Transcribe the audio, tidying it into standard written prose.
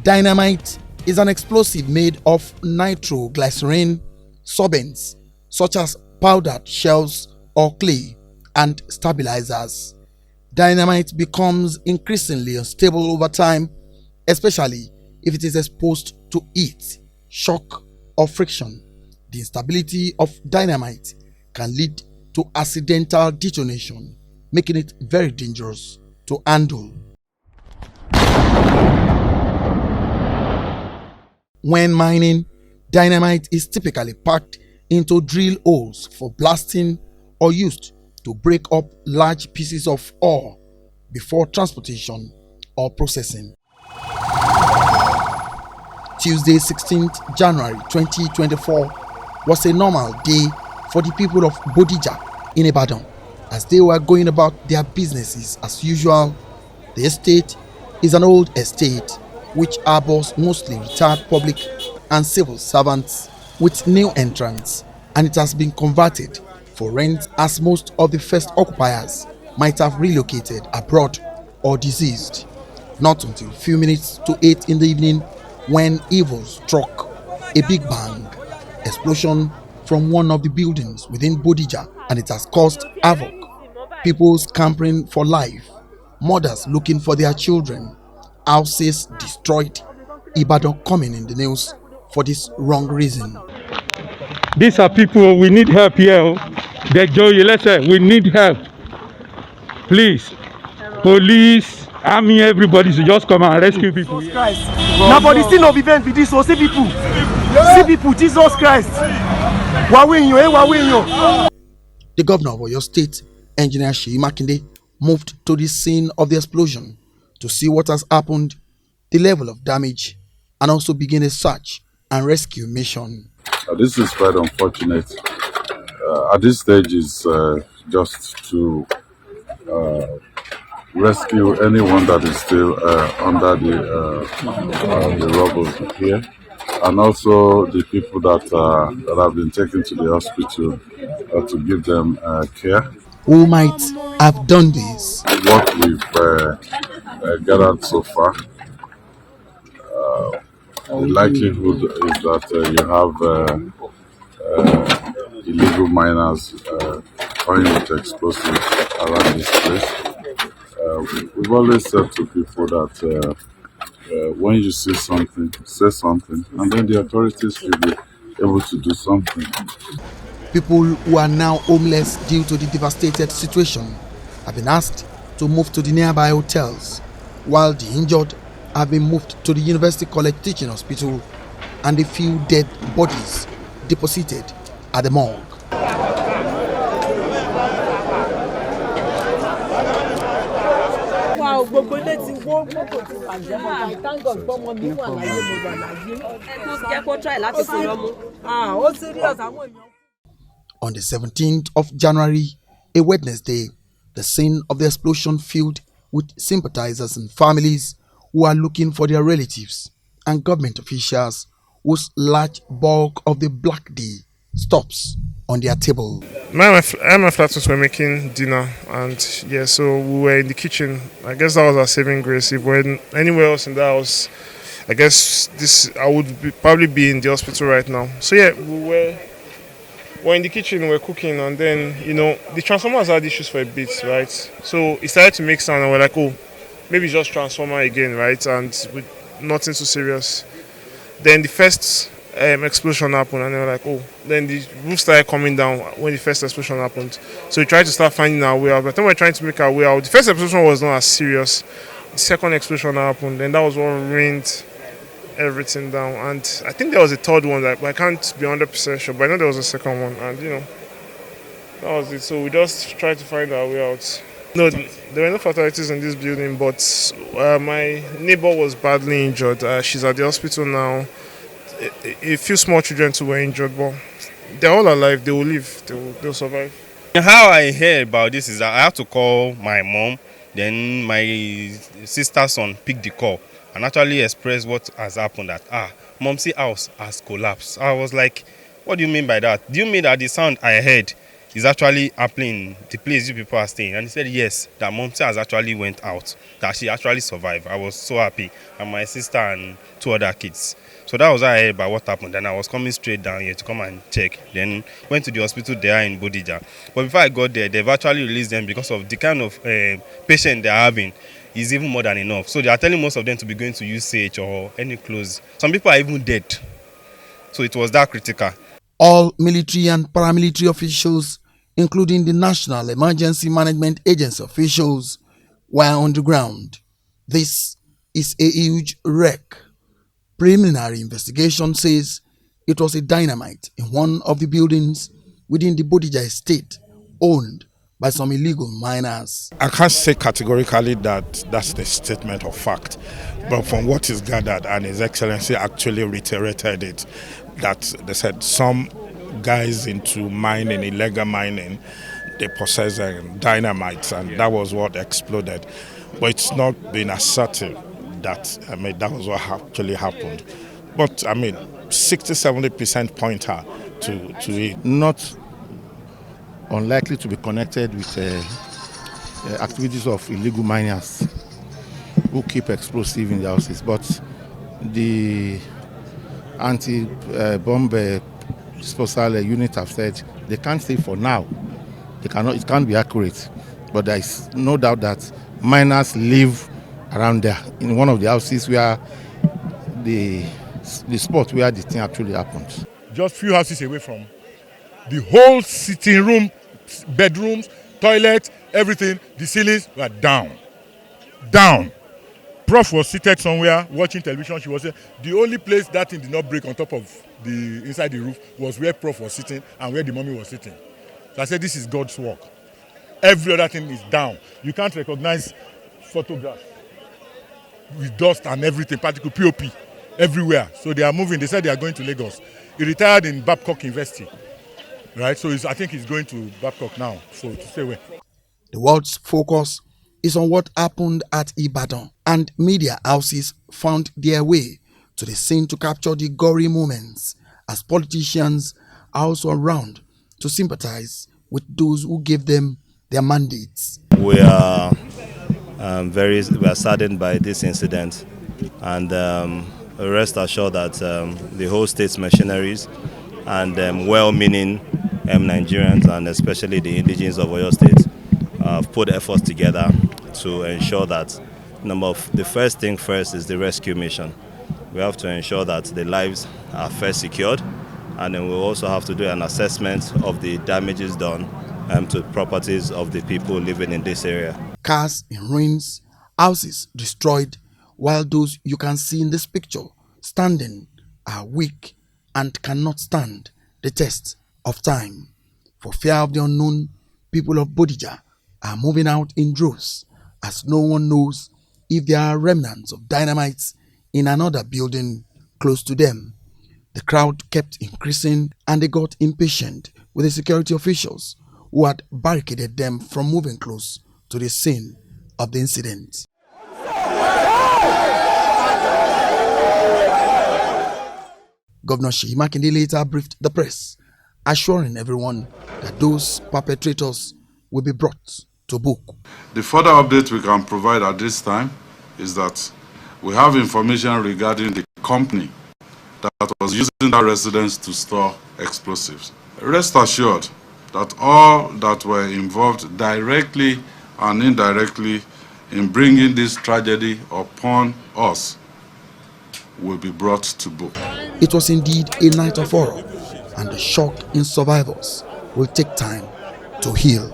Dynamite is an explosive made of nitroglycerin solvents such as powdered shells or clay and stabilizers. Dynamite becomes increasingly unstable over time, especially if it is exposed to heat, shock, or friction. The instability of dynamite can lead to accidental detonation, making it very dangerous to handle. When mining, dynamite is typically packed into drill holes for blasting or used to break up large pieces of ore before transportation or processing. Tuesday, 16th January 2024 was a normal day for the people of Bodija in Ibadan as they were going about their businesses as usual. The estate is an old estate which harbors mostly retired public and civil servants with new entrants, and it has been converted for rent as most of the first occupiers might have relocated abroad or deceased. Not until a few minutes to 8 in the evening when evil struck, a big bang explosion from one of the buildings within Bodija, and it has caused havoc. People scampering for life, mothers looking for their children, houses destroyed, Ibadan coming in the news for this wrong reason. These are people, we need help here. We need help. Please, police, army, everybody should just come and rescue people. Jesus Christ. Now for the scene of event with this, so see people, Jesus Christ. The governor of Oyo State, Engineer Seyi Makinde, moved to the scene of the explosion to see what has happened, the level of damage, and also begin a search and rescue mission. This is quite unfortunate. At this stage, is just to rescue anyone that is still under the rubble here, and also the people that have been taken to the hospital to give them care. Who might have done this? What we've gathered so far, the likelihood is that you have illegal miners toying with explosives around this place. We've always said to people that when you see something, say something, and then the authorities will be able to do something. People who are now homeless due to the devastated situation have been asked to move to the nearby hotels, while the injured have been moved to the University College Teaching Hospital and a few dead bodies deposited at the morgue. On the 17th of January, a Wednesday, the scene of the explosion filled with sympathizers and families who are looking for their relatives and government officials whose large bulk of the black day stops on their table. My flatmates were making dinner, and yeah, so we were in the kitchen. I guess that was our saving grace. If we were anywhere else in the house, I guess I would probably be in the hospital right now. So yeah, we were in the kitchen, we were cooking, and then the transformers had issues for a bit, right? So it started to make sound, and we're like, oh, maybe it's just transformer again, right? And with nothing too serious. Then the first explosion happened, and they were like, oh, then the roof started coming down when the first explosion happened. So we tried to start finding our way out. But then we were trying to make our way out. The first explosion was not as serious. The second explosion happened, and that was what rained everything down. And I think there was a third one that I can't be 100% sure, but I know there was a second one, and that was it. So we just tried to find our way out. No, there were no fatalities in this building, but my neighbor was badly injured. She's at the hospital now. A few small children too were injured, but they're all alive. They will live. They'll survive. How I heard about this is that I had to call my mom. Then my sister's son picked the call and actually expressed what has happened. That Mom's house has collapsed. I was like, what do you mean by that? Do you mean that the sound I heard is actually happening in the place you people are staying? And he said yes, that Momsi has actually went out, that she actually survived. I was so happy, and my sister and 2 other kids. So that was how I heard about what happened. Then I was coming straight down here to come and check. Then went to the hospital there in Bodija. But before I got there, they've actually released them because of the kind of patient they're having is even more than enough. So they are telling most of them to be going to UCH or any close. Some people are even dead. So it was that critical. All military and paramilitary officials, including the National Emergency Management Agency officials, were on the ground. This is a huge wreck. Preliminary investigation says it was a dynamite in one of the buildings within the Bodija estate owned by some illegal miners. I can't say categorically that that's the statement of fact, but from what is gathered, and His Excellency actually reiterated it, that they said some guys into mining, illegal mining, they possess dynamite, and that was what exploded. But it's not been asserted that, that was what actually happened. But 60-70% pointer to it. Not unlikely to be connected with activities of illegal miners who keep explosive in their houses. But the anti-bomb disposal unit have said they can't say for now. They cannot. It can't be accurate. But there is no doubt that miners live around there in one of the houses where the spot where the thing actually happened. Just few houses away from the whole sitting room, bedrooms, toilet, everything, the ceilings were down. Prof was seated somewhere watching television. She was saying the only place that thing did not break on top of the inside the roof was where Prof was sitting and where the mommy was sitting. So I said, this is God's work. Every other thing is down. You can't recognize photographs with dust and everything, particularly POP, everywhere. So they are moving. They said they are going to Lagos. He retired in Babcock University, right? So I think he's going to Babcock now, so to stay away. The world's focus is on what happened at Ibadan, and media houses found their way to the scene to capture the gory moments as politicians are also around to sympathize with those who gave them their mandates. We are saddened by this incident, and rest assured that the whole state's machineries and well-meaning Nigerians, and especially the indigenes of Oyo State, have put efforts together to ensure that the first thing first is the rescue mission. We have to ensure that the lives are first secured, and then we'll also have to do an assessment of the damages done to properties of the people living in this area. Cars in ruins, houses destroyed, while those you can see in this picture standing are weak and cannot stand the test of time. For fear of the unknown, people of Bodija are moving out in droves, as no one knows if there are remnants of dynamites in another building close to them. The crowd kept increasing, and they got impatient with the security officials who had barricaded them from moving close to the scene of the incident. Governor Seyi Makinde later briefed the press, assuring everyone that those perpetrators will be brought to book. The further update we can provide at this time is that we have information regarding the company that was using that residence to store explosives. Rest assured that all that were involved directly and indirectly in bringing this tragedy upon us will be brought to book. It was indeed a night of horror, and the shock in survivors will take time to heal.